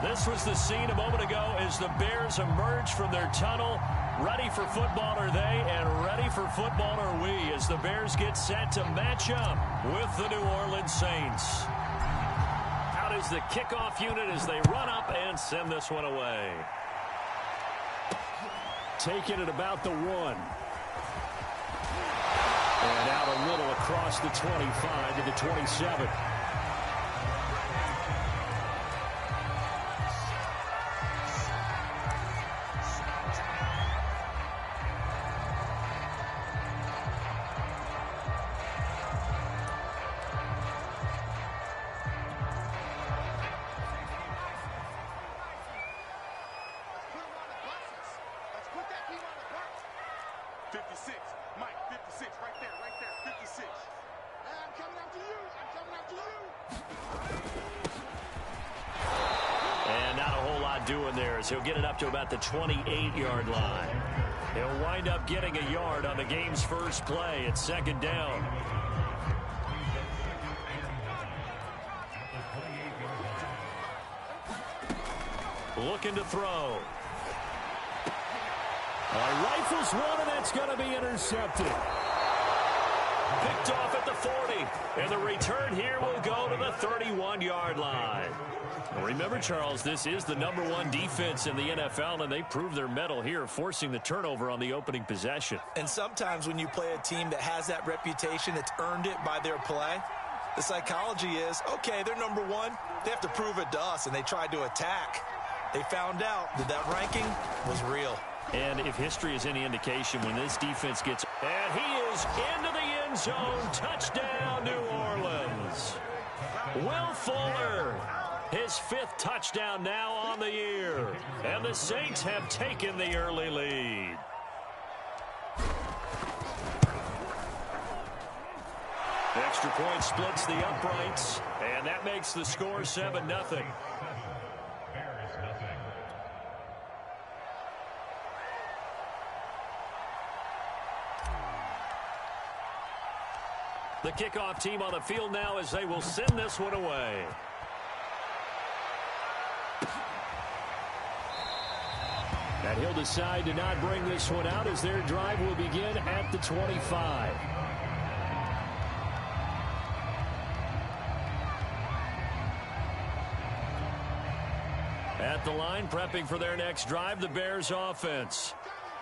This was the scene a moment ago as the Bears emerge from their tunnel. Ready for football are they, and ready for football are we as the Bears get set to match up with the New Orleans Saints. Out is the kickoff unit as they run up and send this one away. Taking it about the 1. And out a little across the 25 to the 27. He'll get it up to about the 28-yard line. He'll wind up getting a yard on the game's first play at 2nd down. Looking to throw. Rifles one, and that's going to be intercepted. Picked off at the 40. And the return here will go to the 31-yard line. Remember, Charles, this is the #1 defense in the NFL, and they prove their mettle here, forcing the turnover on the opening possession. And sometimes when you play a team that has that reputation, that's earned it by their play, the psychology is, okay, they're #1. They have to prove it to us, and they tried to attack. They found out that that ranking was real. And if history is any indication, when this defense gets... And he is into the end zone. Touchdown, New Orleans. Will Fuller. His 5th touchdown now on the year. And the Saints have taken the early lead. The extra point splits the uprights. And that makes the score 7-0. The kickoff team on the field now as they will send this one away. And he'll decide to not bring this one out as their drive will begin at the 25. At the line, prepping for their next drive, the Bears offense.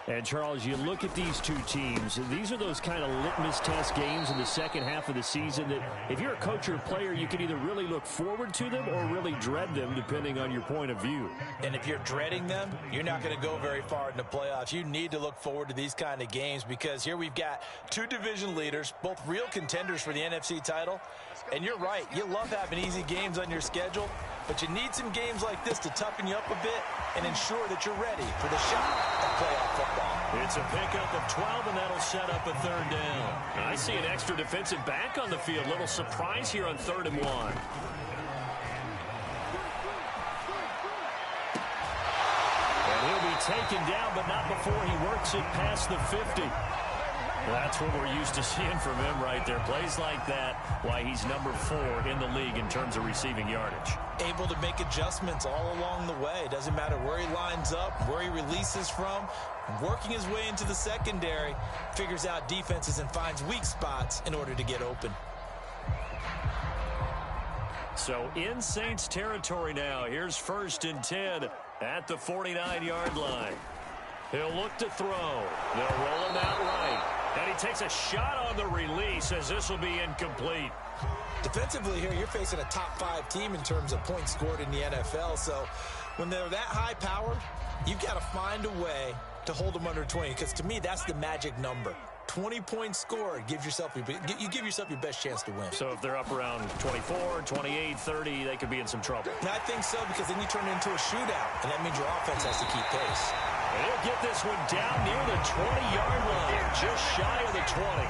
And, Charles, you look at these two teams, these are those kind of litmus test games in the second half of the season that if you're a coach or a player, you can either really look forward to them or really dread them, depending on your point of view. And if you're dreading them, you're not going to go very far in the playoffs. You need to look forward to these kind of games because here we've got two division leaders, both real contenders for the NFC title. And you're right, you love having easy games on your schedule, but you need some games like this to toughen you up a bit and ensure that you're ready for the shot at playoff football. It's a pickup of 12, and that'll set up a 3rd down. I see an extra defensive back on the field. Little surprise here on 3rd and 1. And he'll be taken down, but not before he works it past the 50. That's what we're used to seeing from him right there. Plays like that, why he's #4 in the league in terms of receiving yardage. Able to make adjustments all along the way. Doesn't matter where he lines up, where he releases from. Working his way into the secondary, figures out defenses and finds weak spots in order to get open. So in Saints territory now. Here's 1st and 10 at the 49-yard line. He'll look to throw. They'll roll him out right. And he takes a shot on the release as this will be incomplete. Defensively here, you're facing a top 5 team in terms of points scored in the NFL. So when they're that high-powered, you've got to find a way to hold them under 20. Because to me, that's the magic number. 20 points scored, you give yourself your best chance to win. So if they're up around 24, 28, 30, they could be in some trouble. And I think so, because then you turn it into a shootout, and that means your offense has to keep pace. And he'll get this one down near the 20-yard line, just shy of the 20.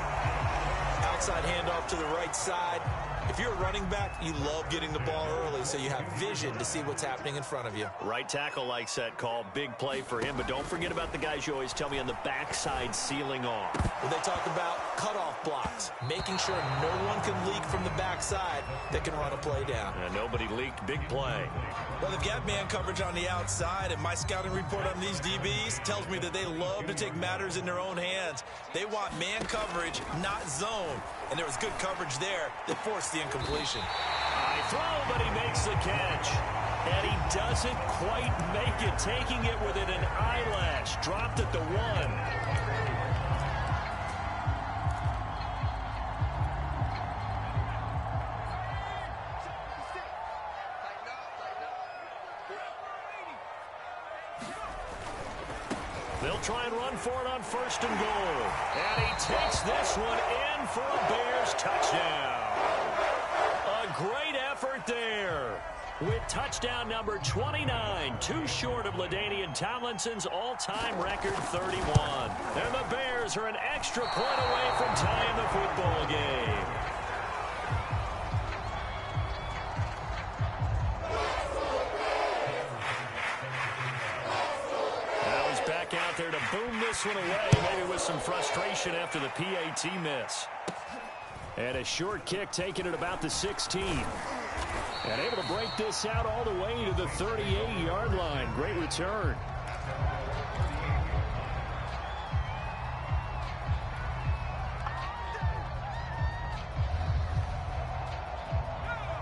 Outside handoff to the right side. If If you're a running back, you love getting the ball early so you have vision to see what's happening in front of you. Right tackle likes that call. Big play for him, but don't forget about the guys you always tell me on the backside sealing off. Well, they talk about cutoff blocks, making sure no one can leak from the backside that can run a play down. And nobody leaked. Big play. Well, they've got man coverage on the outside, and my scouting report on these DBs tells me that they love to take matters in their own hands. They want man coverage, not zone. And there was good coverage there that forced the incompletion. High throw, but he makes the catch. And he doesn't quite make it, taking it within an eyelash. Dropped at the 1. They'll try and run for it on 1st and goal. And he takes this one in for a Bears touchdown. A great effort there. With touchdown number 29, too short of LaDainian Tomlinson's all-time record 31. And the Bears are an extra point away from tying the football game. Out there to boom this one away, maybe with some frustration after the PAT miss. And a short kick taken at about the 16. And able to break this out all the way to the 38-yard line. Great return.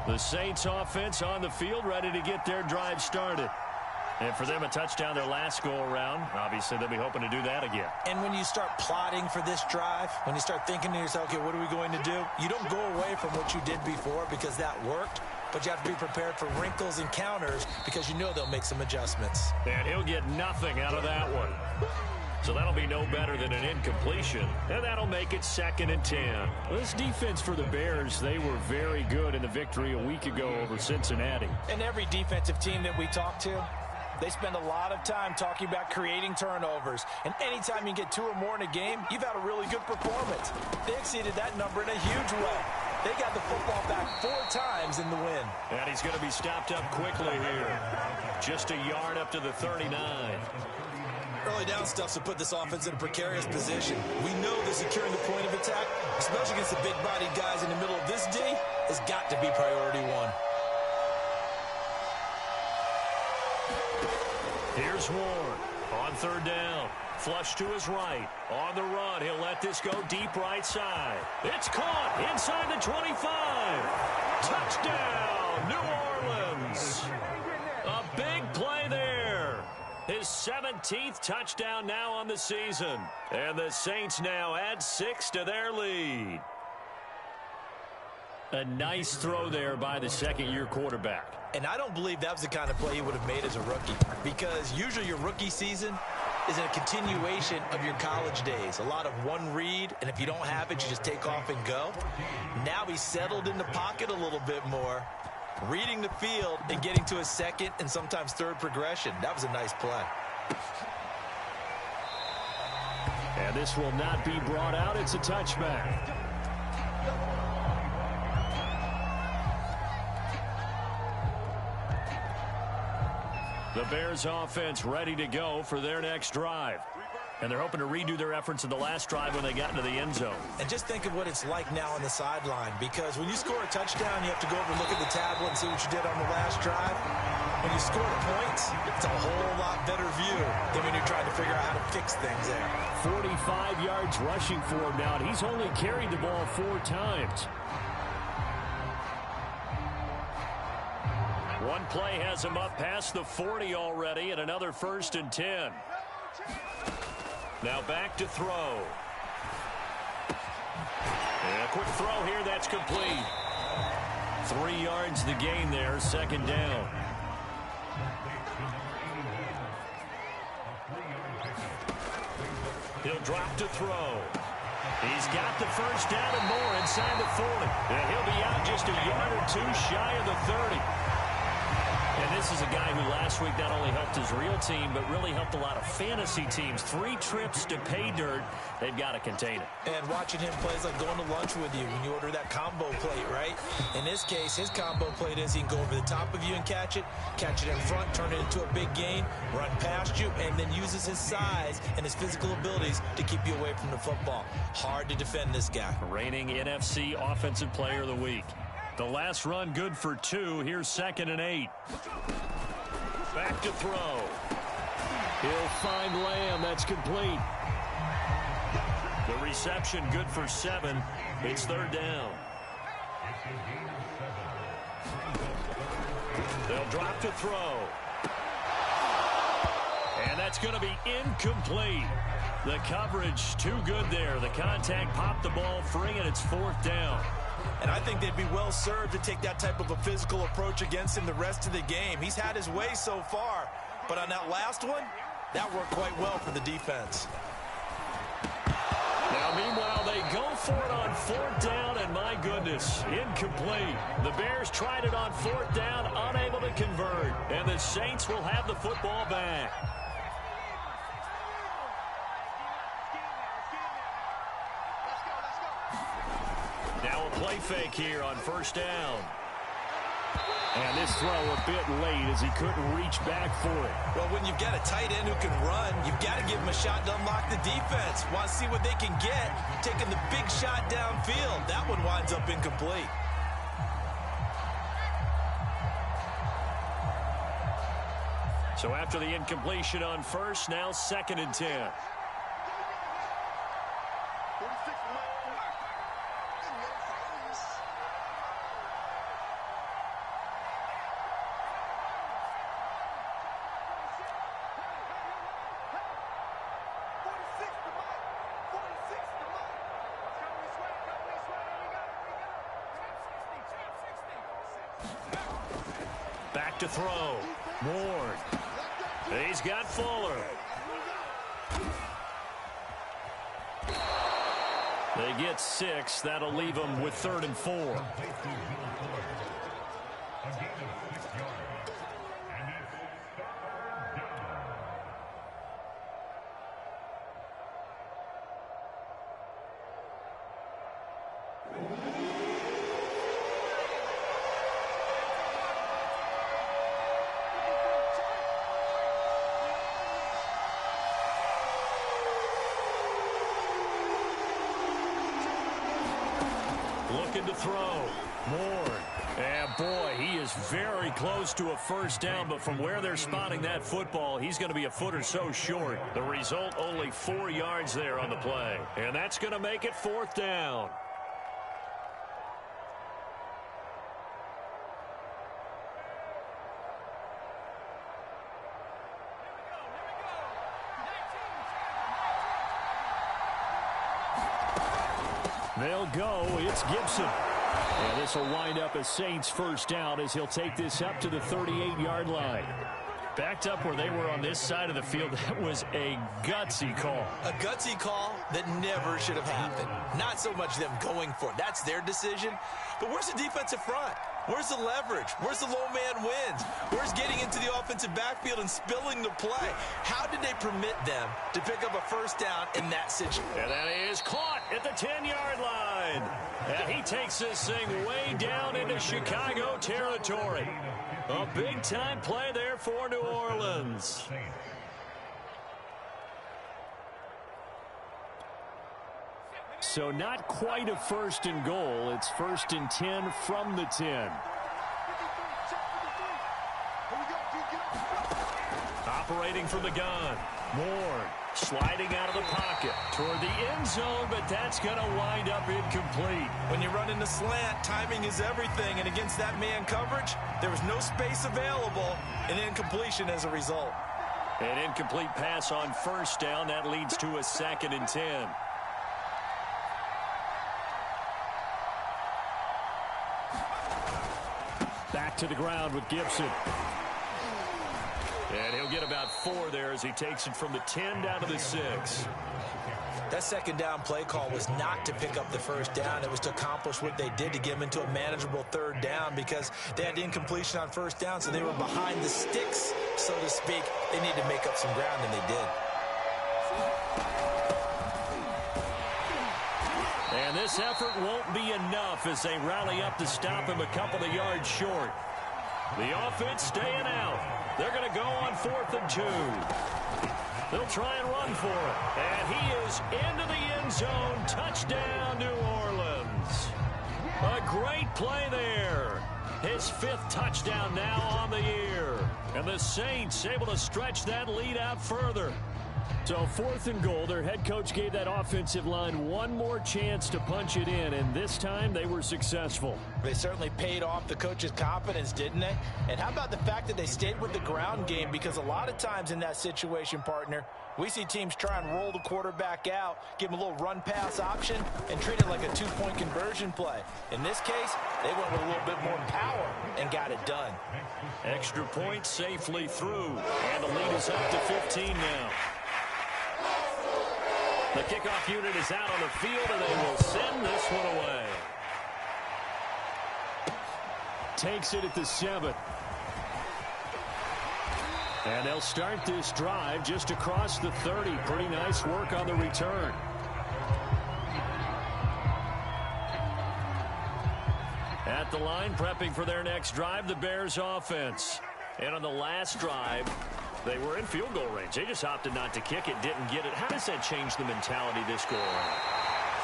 The Saints offense on the field, ready to get their drive started. And for them, a touchdown their last go-around. Obviously, they'll be hoping to do that again. And when you start plotting for this drive, when you start thinking to yourself, okay, what are we going to do? You don't go away from what you did before because that worked, but you have to be prepared for wrinkles and counters because you know they'll make some adjustments. And he'll get nothing out of that one. So that'll be no better than an incompletion. And that'll make it 2nd and 10. This defense for the Bears, they were very good in the victory a week ago over Cincinnati. And every defensive team that we talk to, they spend a lot of time talking about creating turnovers. And anytime you get 2 or more in a game, you've had a really good performance. They exceeded that number in a huge way. They got the football back 4 times in the win. And he's going to be stopped up quickly here. Just a yard up to the 39. Early down stuff to put this offense in a precarious position. We know that securing the point of attack, especially against the big-bodied guys in the middle of this D, has got to be priority 1. Here's Ward on 3rd down. Flush to his right. On the run, he'll let this go deep right side. It's caught inside the 25. Touchdown, New Orleans. A big play there. His 17th touchdown now on the season. And the Saints now add 6 to their lead. A nice throw there by the second-year quarterback. And I don't believe that was the kind of play he would have made as a rookie, because usually your rookie season is a continuation of your college days. A lot of one read, and if you don't have it, you just take off and go. Now he's settled in the pocket a little bit more, reading the field and getting to a 2nd and sometimes 3rd progression. That was a nice play. And this will not be brought out. It's a touchback. The Bears offense ready to go for their next drive. And they're hoping to redo their efforts in the last drive when they got into the end zone. And just think of what it's like now on the sideline, because when you score a touchdown, you have to go over and look at the tablet and see what you did on the last drive. When you score points, it's a whole lot better view than when you're trying to figure out how to fix things there. 45 yards rushing for him now, and he's only carried the ball 4 times. One play has him up past the 40 already, and another 1st and 10. Now back to throw. And a quick throw here, that's complete. 3 yards the gain there, 2nd down. He'll drop to throw. He's got the 1st down and more inside the 40. And he'll be out just a yard or 2 shy of the 30. And this is a guy who last week not only helped his real team, but really helped a lot of fantasy teams. 3 trips to pay dirt. They've got to contain it. And watching him play is like going to lunch with you when you order that combo plate, right? In this case, his combo plate is he can go over the top of you and catch it in front, turn it into a big gain, run past you, and then uses his size and his physical abilities to keep you away from the football. Hard to defend this guy. Reigning NFC Offensive Player of the Week. The last run good for 2. Here's 2nd and 8. Back to throw. He'll find Lamb. That's complete. The reception good for 7. It's 3rd down. They'll drop to throw. And that's going to be incomplete. The coverage too good there. The contact popped the ball free, and it's 4th down. And I think they'd be well served to take that type of a physical approach against him the rest of the game. He's had his way so far, but on that last one, that worked quite well for the defense. Now, meanwhile, they go for it on 4th down, and my goodness, incomplete. The Bears tried it on 4th down, unable to convert, and the Saints will have the football back. Now a play fake here on 1st down. And this throw a bit late as he couldn't reach back for it. Well, when you've got a tight end who can run, you've got to give him a shot to unlock the defense. Want to see what they can get. Taking the big shot downfield. That one winds up incomplete. So after the incompletion on 1st, now 2nd and 10. Back to throw. Ward. He's got Fuller. They get 6. That'll leave them with 3rd and 4. Looking to throw. Ward. And boy, he is very close to a 1st down, but from where they're spotting that football, he's going to be a foot or so short. The result, only 4 yards there on the play. And that's going to make it 4th down. They'll go. It's Gibson. And this will wind up a Saints 1st down as he'll take this up to the 38-yard line. Backed up where they were on this side of the field. That was a gutsy call. A gutsy call that never should have happened. Not so much them going for it. That's their decision. But where's the defensive front? Where's the leverage? Where's the low man wins? Where's getting into the offensive backfield and spilling the play? How did they permit them to pick up a 1st down in that situation? And that is caught at the 10-yard line. And he takes this thing way down into Chicago territory. A big-time play there for New Orleans. So not quite a 1st and goal. It's 1st and 10 from the 10. Operating from the gun. Ward sliding out of the pocket toward the end zone, but that's going to wind up incomplete. When you run in the slant, timing is everything, and against that man coverage, there was no space available, and incompletion as a result. An incomplete pass on 1st down. That leads to a 2nd and 10. Back to the ground with Gibson. And he'll get about 4 there as he takes it from the 10 down to the 6. That 2nd down play call was not to pick up the 1st down. It was to accomplish what they did to get them into a manageable 3rd down because they had incompletion on 1st down, so they were behind the sticks so to speak. They need to make up some ground, and they did. And this effort won't be enough as they rally up to stop him a couple of yards short. The offense staying out. They're going to go on 4th and 2. They'll try and run for it. And he is into the end zone. Touchdown, New Orleans. A great play there. His 5th touchdown now on the year. And the Saints able to stretch that lead out further. So 4th and goal, their head coach gave that offensive line one more chance to punch it in, and this time they were successful. They certainly paid off the coach's confidence, didn't they? And how about the fact that they stayed with the ground game? Because a lot of times in that situation, partner, we see teams try and roll the quarterback out, give him a little run-pass option, and treat it like a two-point conversion play. In this case, they went with a little bit more power and got it done. Extra point safely through, and the lead is up to 15 now. The kickoff unit is out on the field, and they will send this one away. Takes it at the 7. And they'll start this drive just across the 30. Pretty nice work on the return. At the line, prepping for their next drive, the Bears offense. And on the last drive, they were in field goal range. They just opted not to kick it, didn't get it. How does that change the mentality this go around?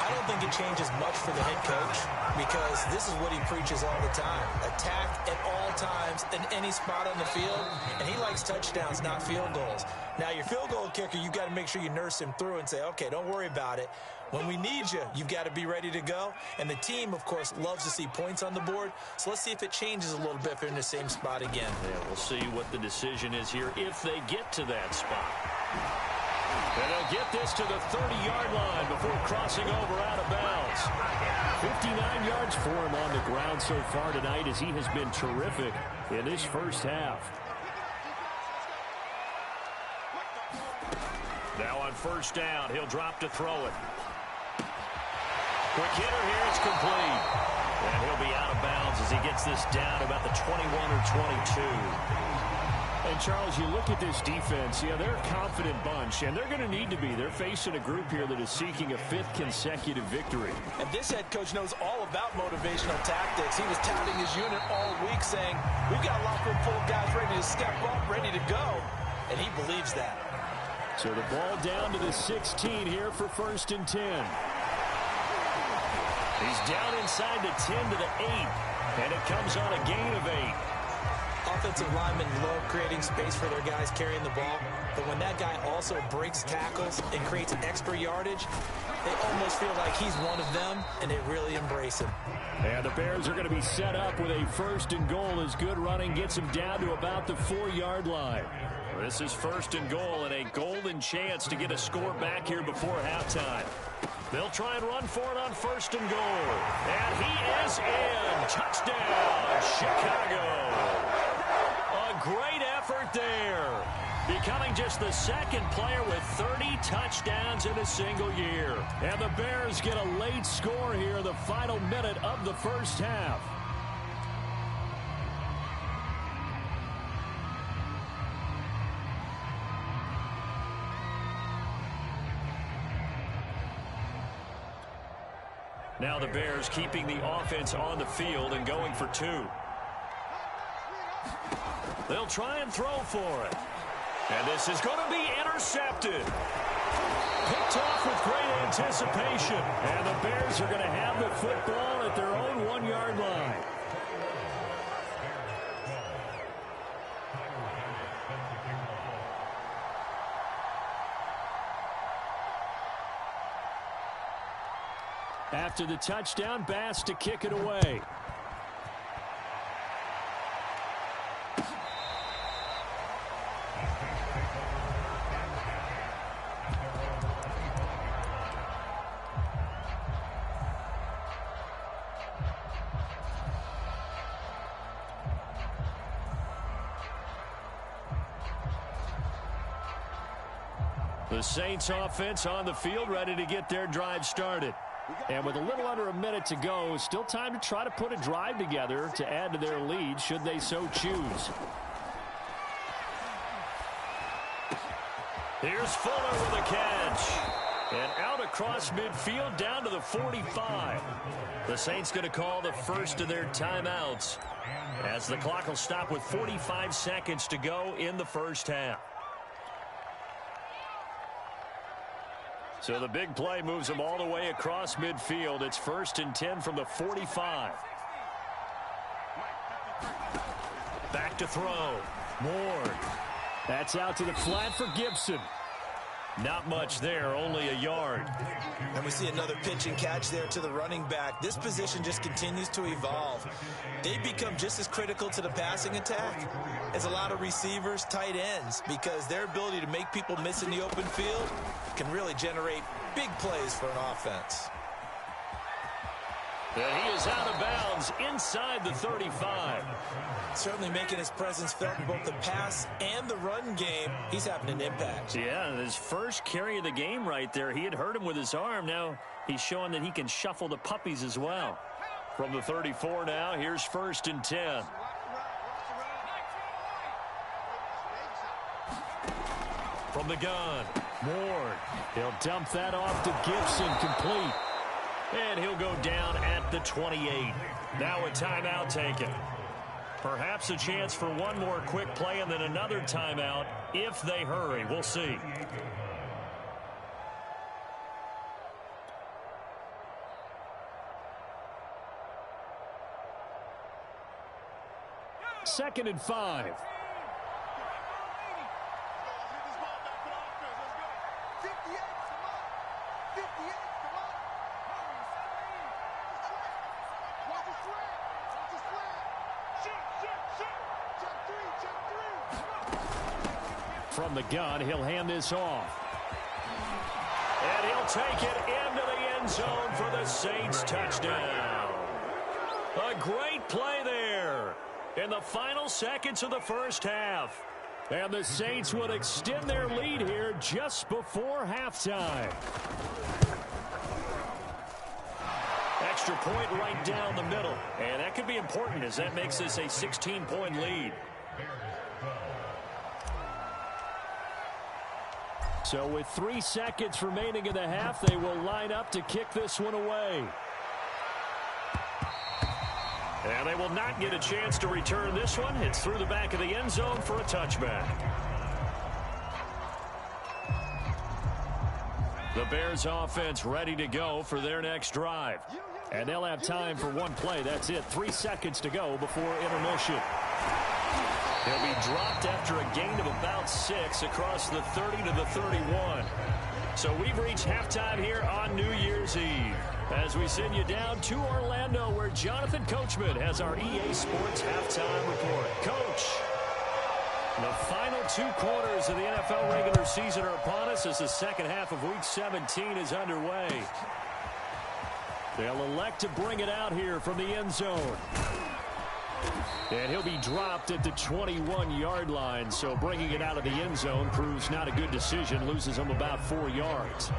I don't think it changes much for the head coach because this is what he preaches all the time. Attack at all times in any spot on the field, and he likes touchdowns, not field goals. Now, your field goal kicker, you've got to make sure you nurse him through and say, okay, don't worry about it. When we need you, you've got to be ready to go. And the team, of course, loves to see points on the board. So let's see if it changes a little bit if they're in the same spot again. Yeah, we'll see what the decision is here if they get to that spot. And they'll get this to the 30-yard line before crossing over out of bounds. 59 yards for him on the ground so far tonight as he has been terrific in this first half. Now on first down, he'll drop to throw it. Quick hitter here, it's complete. And he'll be out of bounds as he gets this down about the 21 or 22. And, Charles, you look at this defense, yeah, they're a confident bunch, and they're going to need to be. They're facing a group here that is seeking a 5th consecutive victory. And this head coach knows all about motivational tactics. He was touting his unit all week saying, we've got a locker room full of guys ready to step up, ready to go. And he believes that. So the ball down to the 16 here for 1st and 10. He's down inside the 10 to the 8, and it comes on a gain of 8. Offensive linemen love creating space for their guys carrying the ball, but when that guy also breaks tackles and creates extra yardage, they almost feel like he's one of them, and they really embrace him. And the Bears are going to be set up with a 1st and goal as good running gets them down to about the 4-yard line. This is 1st and goal and a golden chance to get a score back here before halftime. They'll try and run for it on 1st and goal. And he is in. Touchdown, Chicago. A great effort there. Becoming just the 2nd player with 30 touchdowns in a single year. And the Bears get a late score here in the final minute of the first half. Now the Bears keeping the offense on the field and going for 2. They'll try and throw for it. And this is going to be intercepted. Picked off with great anticipation. And the Bears are going to have the football at their own 1-yard line. After the touchdown, Bass to kick it away. The Saints offense on the field ready to get their drive started. And with a little under a minute to go, still time to try to put a drive together to add to their lead should they so choose. Here's Fuller with a catch. And out across midfield down to the 45. The Saints going to call the first of their timeouts as the clock will stop with 45 seconds to go in the first half. So the big play moves them all the way across midfield. It's 1st and 10 from the 45. Back to throw. Moore. That's out to the flat for Gibson. Not much there, only a yard. And we see another pitch and catch there to the running back. This position just continues to evolve. They become just as critical to the passing attack as a lot of receivers, tight ends, because their ability to make people miss in the open field can really generate big plays for an offense. And he is out of bounds inside the 35. Certainly making his presence felt in both the pass and the run game. He's having an impact. Yeah, his first carry of the game right there. He had hurt him with his arm. Now he's showing that he can shuffle the puppies as well. From the 34 now, here's 1st and 10. From the gun, Ward. He'll dump that off to Gibson, complete. And he'll go down at the 28. Now a timeout taken. Perhaps a chance for one more quick play and then another timeout if they hurry. We'll see. Second and 5. From the gun, he'll hand this off. And he'll take it into the end zone for the Saints touchdown. A great play there in the final seconds of the first half. And the Saints would extend their lead here just before halftime. Extra point right down the middle. And that could be important as that makes this a 16-point lead. So with 3 seconds remaining in the half, they will line up to kick this one away. And they will not get a chance to return this one. It's through the back of the end zone for a touchback. The Bears offense ready to go for their next drive. And they'll have time for one play. That's it. 3 seconds to go before intermission. He'll be dropped after a gain of about 6 across the 30 to the 31. So we've reached halftime here on New Year's Eve as we send you down to Orlando where Jonathan Coachman has our EA Sports halftime report. Coach, the final 2 quarters of the NFL regular season are upon us as the second half of Week 17 is underway. They'll elect to bring it out here from the end zone. And he'll be dropped at the 21-yard line, so bringing it out of the end zone proves not a good decision, loses him about 4 yards.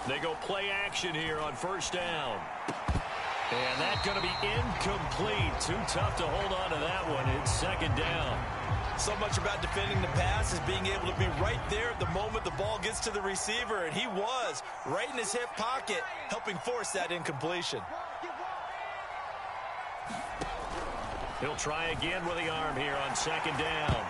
They go play action here on first down. And that's going to be incomplete. Too tough to hold on to that one. It's second down. So much about defending the pass is being able to be right there at the moment the ball gets to the receiver. And he was right in his hip pocket, helping force that incompletion. He'll try again with the arm here on second down.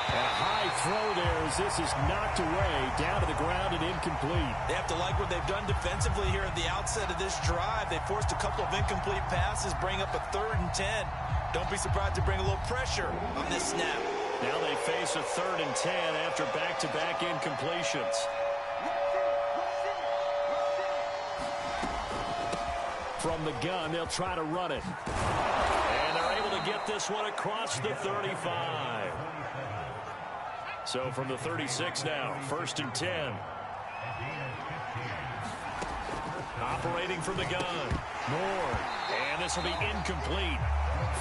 A high throw there as this is knocked away, down to the ground and incomplete. They have to like what they've done defensively here at the outset of this drive. They forced a couple of incomplete passes, bring up a 3rd and 10. Don't be surprised to bring a little pressure on this snap. Now they face a 3rd and 10 after back-to-back incompletions. From the gun, they'll try to run it. And they're able to get this one across the 35. So from the 36 now, 1st and 10. Operating from the gun. Moore. And this will be incomplete.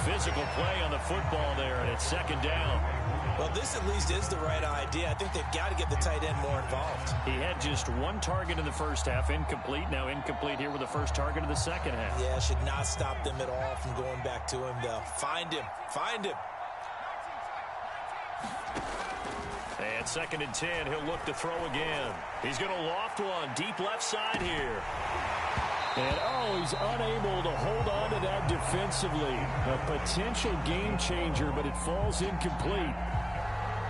Physical play on the football there, and it's second down. Well, this at least is the right idea. I think they've got to get the tight end more involved. He had just one target in the first half, incomplete. Now incomplete here with the first target of the second half. Yeah, should not stop them at all from going back to him, though. Find him. Find him. And 2nd and 10, he'll look to throw again. He's going to loft one deep left side here. And, oh, he's unable to hold on to that defensively. A potential game changer, but it falls incomplete.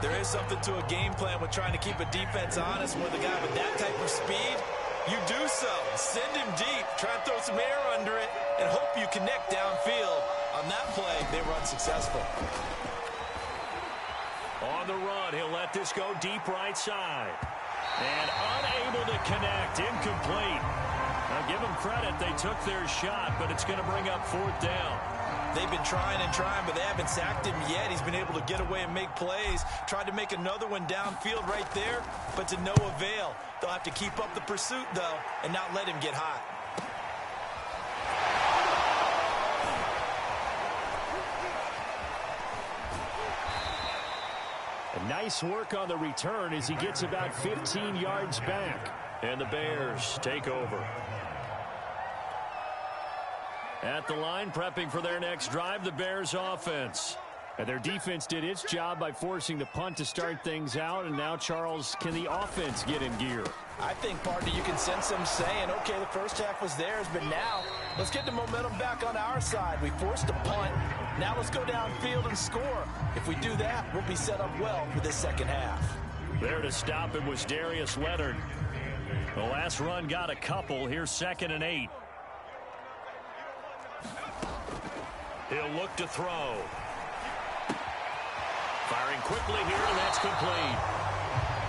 There is something to a game plan with trying to keep a defense honest with a guy with that type of speed. You do so. Send him deep. Try and throw some air under it and hope you connect downfield. On that play, they were unsuccessful. On the run, he'll let this go deep right side. And unable to connect. Incomplete. Now, give them credit. They took their shot, but it's going to bring up 4th down. They've been trying and trying, but they haven't sacked him yet. He's been able to get away and make plays. Tried to make another one downfield right there, but to no avail. They'll have to keep up the pursuit, though, and not let him get hot. Nice work on the return as he gets about 15 yards back. And the Bears take over. At the line, prepping for their next drive, the Bears offense. And their defense did its job by forcing the punt to start things out. And now, Charles, can the offense get in gear? I think, partner, you can sense them saying, okay, the first half was theirs, but now let's get the momentum back on our side. We forced a punt. Now let's go downfield and score. If we do that, we'll be set up well for this second half. There to stop him was Darius Leonard. The last run got a couple. Here's 2nd and 8. He'll look to throw. Firing quickly here, and that's complete.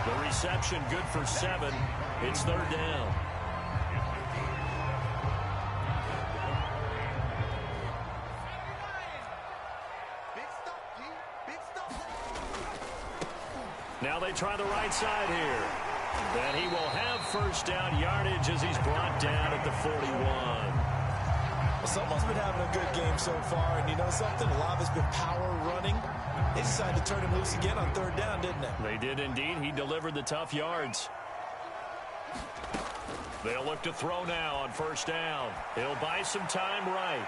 The reception good for 7. It's 3rd down. Now they try the right side here. And he will have 1st down yardage as he's brought down at the 41. Well, someone's been having a good game so far, and you know something? A lot of it's been power running. They decided to turn him loose again on 3rd down, didn't they? They did indeed. He delivered the tough yards. They'll look to throw now on 1st down. He'll buy some time right.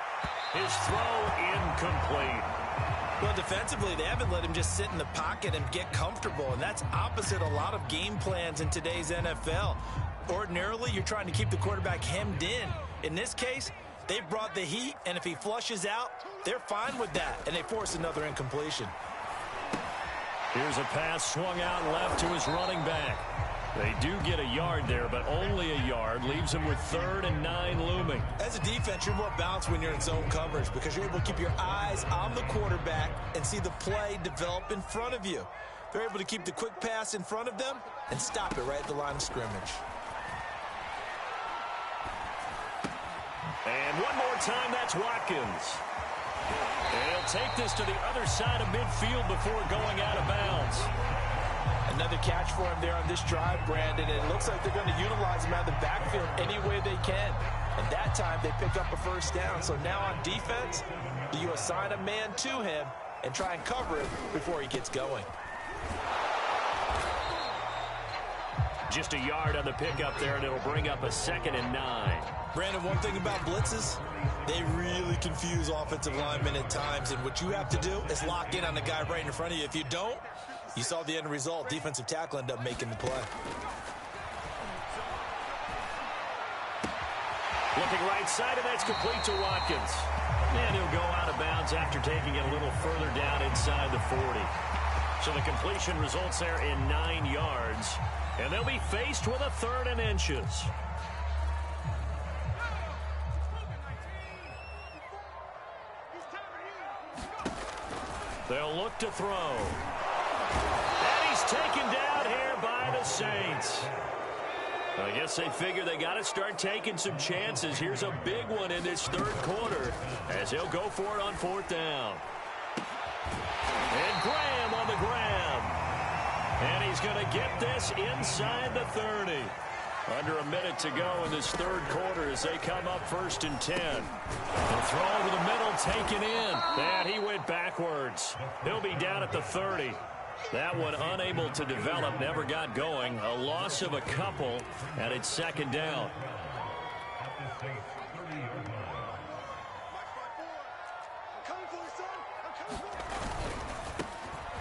His throw incomplete. Well, defensively, they haven't let him just sit in the pocket and get comfortable, and that's opposite a lot of game plans in today's NFL. Ordinarily, you're trying to keep the quarterback hemmed in. In this case, they brought the heat, and if he flushes out, they're fine with that, and they force another incompletion. Here's a pass swung out left to his running back. They do get a yard there, but only a yard. Leaves him with 3rd and 9 looming. As a defense, you're more balanced when you're in zone coverage because you're able to keep your eyes on the quarterback and see the play develop in front of you. They're able to keep the quick pass in front of them and stop it right at the line of scrimmage. And one more time, that's Watkins. And he'll take this to the other side of midfield before going out of bounds. Another catch for him there on this drive, Brandon. And it looks like they're going to utilize him out of the backfield any way they can. And that time they pick up a 1st down. So now on defense, do you assign a man to him and try and cover him before he gets going? Just a yard on the pickup there, and it'll bring up a 2nd and 9. Brandon, one thing about blitzes, they really confuse offensive linemen at times. And what you have to do is lock in on the guy right in front of you. If you don't, you saw the end result. Defensive tackle ended up making the play. Looking right side, and that's complete to Watkins. And he'll go out of bounds after taking it a little further down inside the 40. So the completion results there in 9 yards. And they'll be faced with a 3rd and inches. They'll look to throw. And he's taken down here by the Saints. I guess they figure they got to start taking some chances. Here's a big one in this 3rd quarter as he'll go for it on 4th down. And Graham on the grab. And he's going to get this inside the 30. Under a minute to go in this 3rd quarter as they come up 1st and 10. The throw over the middle taken in. And he went backwards. He'll be down at the 30. That one unable to develop, never got going. A loss of a couple, and it's second down.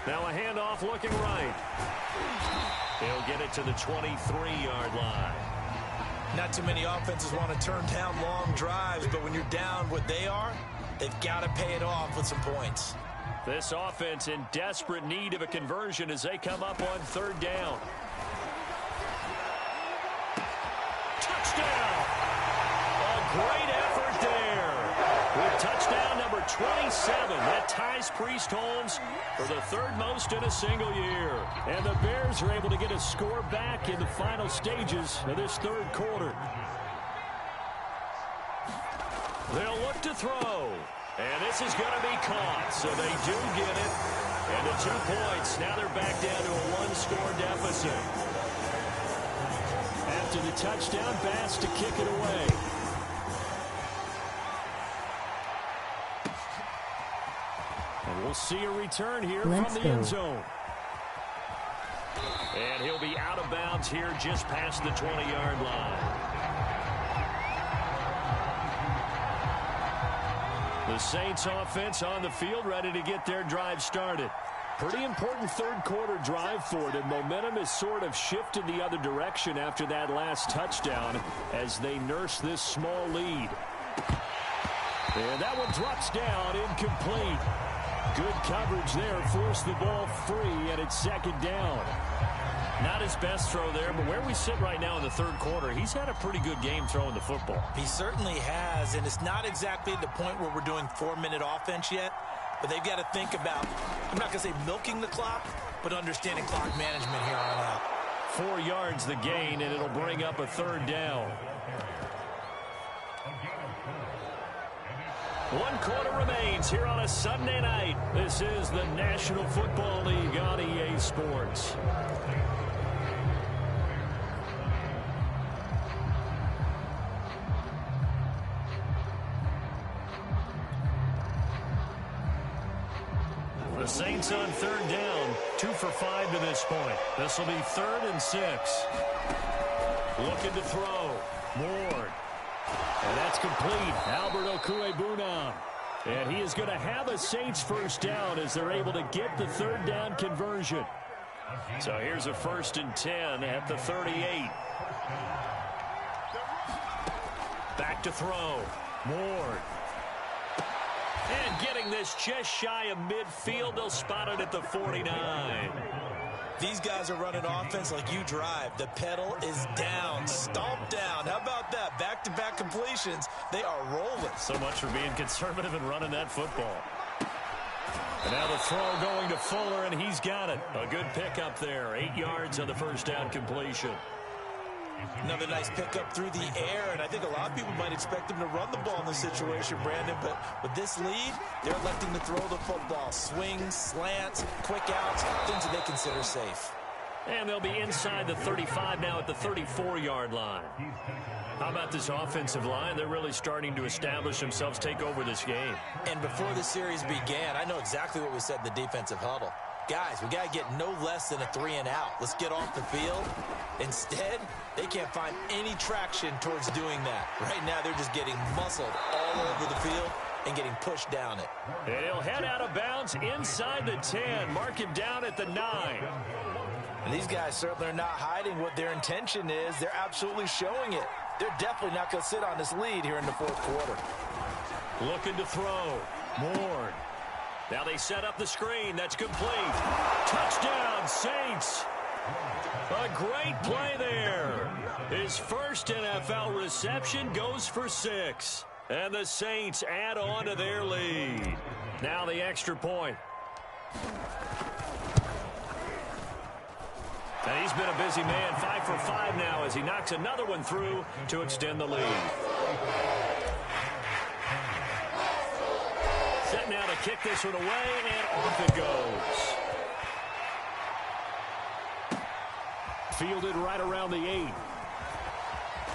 Now a handoff looking right. He'll get it to the 23-yard line. Not too many offenses want to turn down long drives, but when you're down what they are, they've got to pay it off with some points. This offense in desperate need of a conversion as they come up on third down. Touchdown! A great effort there. With touchdown number 27, that ties Priest Holmes for the third most in a single year. And the Bears are able to get a score back in the final stages of this third quarter. They'll look to throw. And this is going to be caught, so they do get it. And the 2 points, now they're back down to a one-score deficit. After the touchdown, Bass to kick it away. And we'll see a return here from the end zone. And he'll be out of bounds here just past the 20-yard line. The Saints offense on the field ready to get their drive started. Pretty important third quarter drive for them. Momentum has sort of shifted the other direction after that last touchdown as they nurse this small lead. And that one drops down, incomplete. Good coverage there, forced the ball free, and it's second down. Not his best throw there, but where we sit right now in the third quarter, he's had a pretty good game throwing the football. He certainly has, and it's not exactly the point where we're doing 4-minute offense yet, but they've got to think about, I'm not going to say milking the clock, but understanding clock management here on out. 4 yards the gain, and it'll bring up a third down. 1 quarter remains here on a Sunday night. This is the National Football League on EA Sports. The Saints on third down, 2 for 5 to this point. This will be 3rd and 6. Looking to throw. Ward. And that's complete. Albert Okwuegbunam. And he is going to have a Saints first down as they're able to get the third down conversion. So here's a 1st and 10 at the 38. Back to throw. Ward. And getting this just shy of midfield, they'll spot it at the 49. These guys are running offense like you drive. The pedal is down, stomped down. How about that? Back-to-back completions. They are rolling. So much for being conservative and running that football. And now the throw going to Fuller, and he's got it. A good pickup there. 8 yards on the first down completion. Another nice pickup through the air, and I think a lot of people might expect him to run the ball in this situation, Brandon, but with this lead, they're electing to throw the football. Swings, slants, quick outs, things that they consider safe. And they'll be inside the 35 now at the 34-yard line. How about this offensive line? They're really starting to establish themselves, take over this game. And before the series began, I know exactly what we said in the defensive huddle. Guys, we got to get no less than a 3-and-out. Let's get off the field. Instead, they can't find any traction towards doing that. Right now, they're just getting muscled all over the field and getting pushed down it. And he'll head out of bounds inside the 10. Mark him down at the 9. And these guys certainly are not hiding what their intention is. They're absolutely showing it. They're definitely not going to sit on this lead here in the fourth quarter. Looking to throw. Ward. Now they set up the screen. That's complete. Touchdown, Saints. A great play there. His first NFL reception goes for 6. And the Saints add on to their lead. Now the extra point. And he's been a busy man. 5 for 5 now as he knocks another one through to extend the lead. Set now to kick this one away, and off it goes. Fielded right around the 8.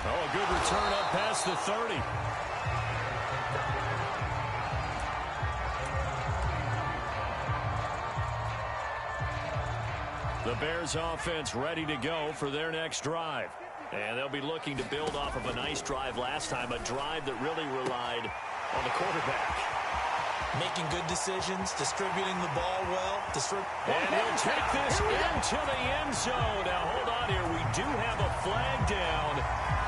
Oh, a good return up past the 30. The Bears offense ready to go for their next drive. And they'll be looking to build off of a nice drive last time, a drive that really relied on the quarterback. Making good decisions, distributing the ball well. And he'll take this into the end zone. Now, hold on here. We do have a flag down.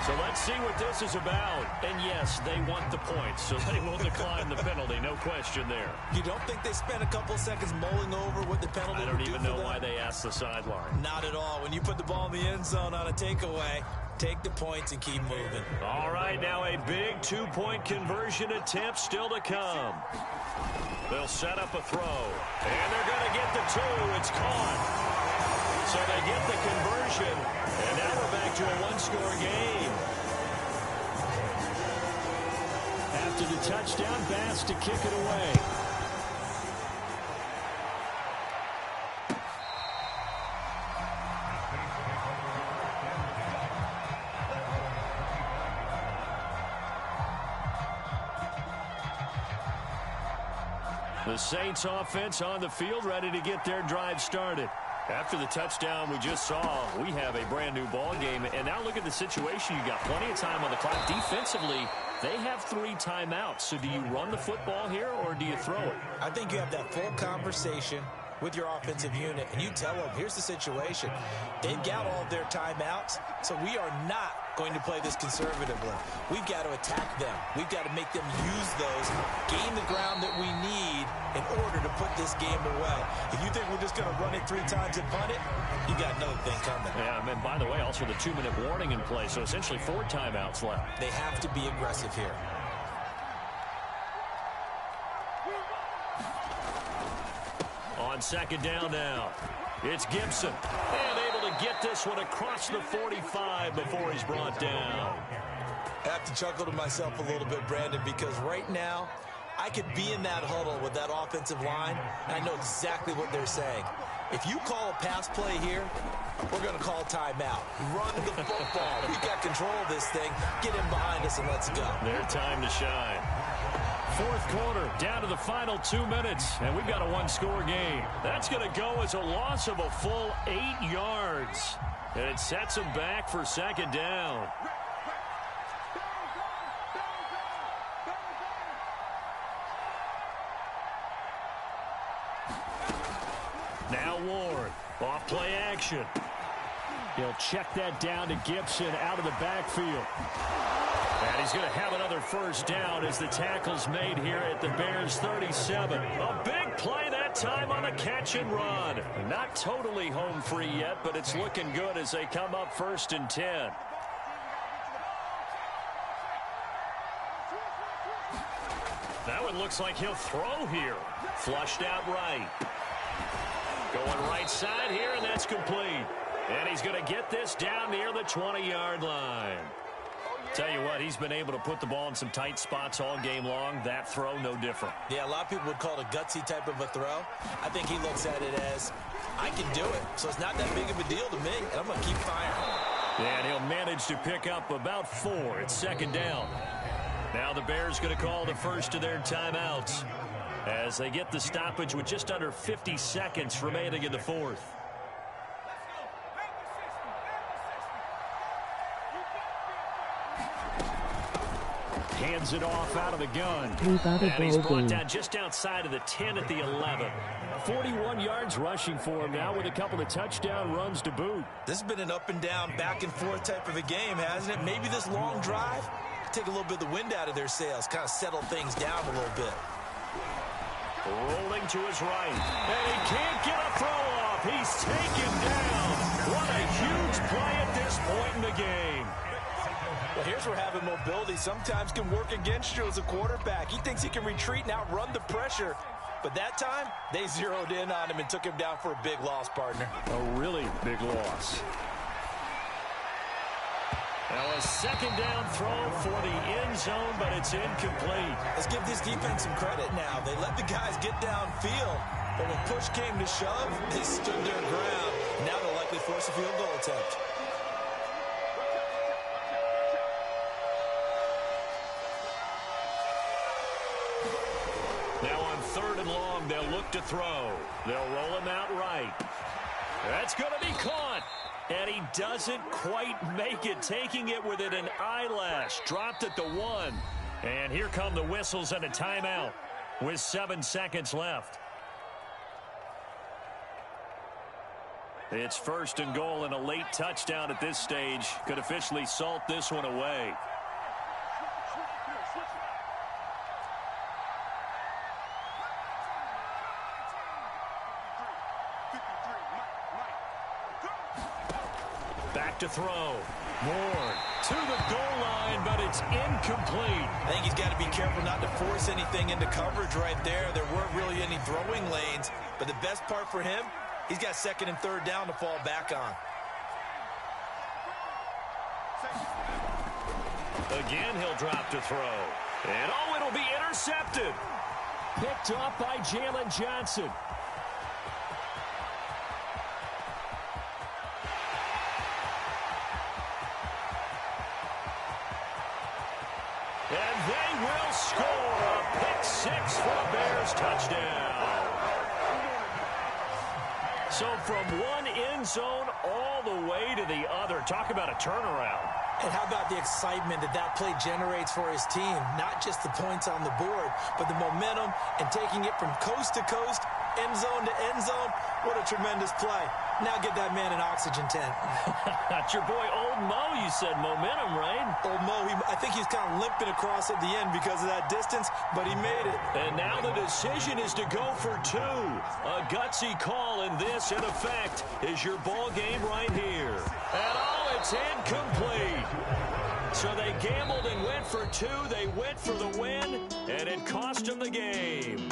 So let's see what this is about. And, yes, they want the points, so they will decline the penalty. No question there. You don't think they spent a couple seconds mulling over what the penalty would do? I don't even know why they asked the sideline. Not at all. When you put the ball in the end zone on a takeaway, take the points and keep moving. All right, now a big two-point conversion attempt still to come. They'll set up a throw. And they're going to get the two. It's caught. So they get the conversion. And now we're back to a one-score game. After the touchdown, Bass to kick it away. The Saints offense on the field ready to get their drive started. After the touchdown we just saw, we have a brand new ball game. And now look at the situation. You got plenty of time on the clock. Defensively, they have 3 timeouts. So do you run the football here or do you throw it? I think you have that full conversation with your offensive unit, and you tell them, here's the situation. They've got all of their timeouts, so we are not going to play this conservatively. We've got to attack them. We've got to make them use those, gain the ground that we need in order to put this game away. If you think we're just going to run it 3 times and punt it, you got another thing coming. Yeah, and by the way, also the 2-minute warning in play, so essentially 4 timeouts left. They have to be aggressive here. On second down now, it's Gibson. And able to get this one across the 45 before he's brought down. I have to chuckle to myself a little bit, Brandon, because right now I could be in that huddle with that offensive line, and I know exactly what they're saying. If you call a pass play here, we're going to call timeout. Run the football. We've got control of this thing. Get him behind us and let's go. Their time to shine. Fourth quarter, down to the final 2 minutes, and we've got a one-score game. That's going to go as a loss of a full 8 yards. And it sets them back for second down. Now Ward, off play action. He'll check that down to Gibson out of the backfield. And he's going to have another first down as the tackle's made here at the Bears 37. A big play that time on a catch and run. Not totally home free yet, but it's looking good as they come up 1st and 10. That one looks like he'll throw here. Flushed out right. Going right side here, and that's complete. And he's going to get this down near the 20-yard line. Tell you what, he's been able to put the ball in some tight spots all game long. That throw, no different. Yeah, a lot of people would call it a gutsy type of a throw. I think he looks at it as, I can do it, so it's not that big of a deal to me, and I'm going to keep firing. And he'll manage to pick up about 4. It's second down. Now the Bears going to call the first of their timeouts as they get the stoppage with just under 50 seconds remaining in the fourth. Hands it off out of the gun. And he's brought down just outside of the 10 at the 11. 41 yards rushing for him now with a couple of touchdown runs to boot. This has been an up and down, back and forth type of a game, hasn't it? Maybe this long drive, take a little bit of the wind out of their sails, kind of settle things down a little bit. Rolling to his right. And he can't get a throw off. He's taken down. What a huge play at this point in the game. Well, here's where having mobility sometimes can work against you as a quarterback. He thinks he can retreat and outrun the pressure. But that time, they zeroed in on him and took him down for a big loss, partner. A really big loss. Now a second down throw for the end zone, but it's incomplete. Let's give this defense some credit now. They let the guys get downfield, but when push came to shove, they stood their ground. Now they'll likely force a field goal attempt. Now on 3rd and long, they'll look to throw. They'll roll him out right. That's going to be caught. And he doesn't quite make it, taking it within an eyelash. Dropped at the 1. And here come the whistles and a timeout with 7 seconds left. It's 1st and goal, and a late touchdown at this stage could officially salt this one away. Back to throw. Moore to the goal line, but it's incomplete. I think he's got to be careful not to force anything into coverage right there. There weren't really any throwing lanes, but the best part for him, he's got 2nd and 3rd down to fall back on. Again, he'll drop to throw. And oh, it'll be intercepted. Picked off by Jalen Johnson. And they will score a pick 6 for the Bears touchdown. So from one end zone all the way to the other. Talk about a turnaround. And how about the excitement that play generates for his team? Not just the points on the board, but the momentum and taking it from coast to coast, end zone to end zone. What a tremendous play. Now get that man an oxygen tent. That's your boy Old Mo, you said. Momentum, right? Old Mo, I think he's kind of limping across at the end because of that distance, but he made it. And now the decision is to go for 2. A gutsy call, and this, in effect, is your ball game right here. And oh, it's incomplete. So they gambled and went for 2. They went for the win, and it cost them the game.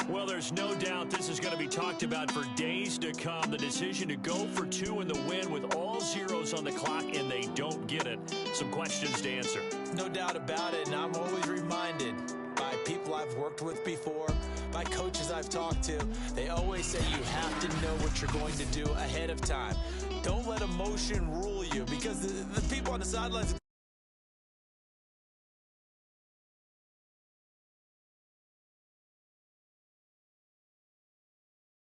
Well, there's no doubt this is going to be talked about for days to come. The decision to go for 2 in the win with all zeros on the clock, and they don't get it. Some questions to answer. No doubt about it, and I'm always reminded by people I've worked with before, by coaches I've talked to. They always say you have to know what you're going to do ahead of time. Don't let emotion rule you, because the people on the sidelines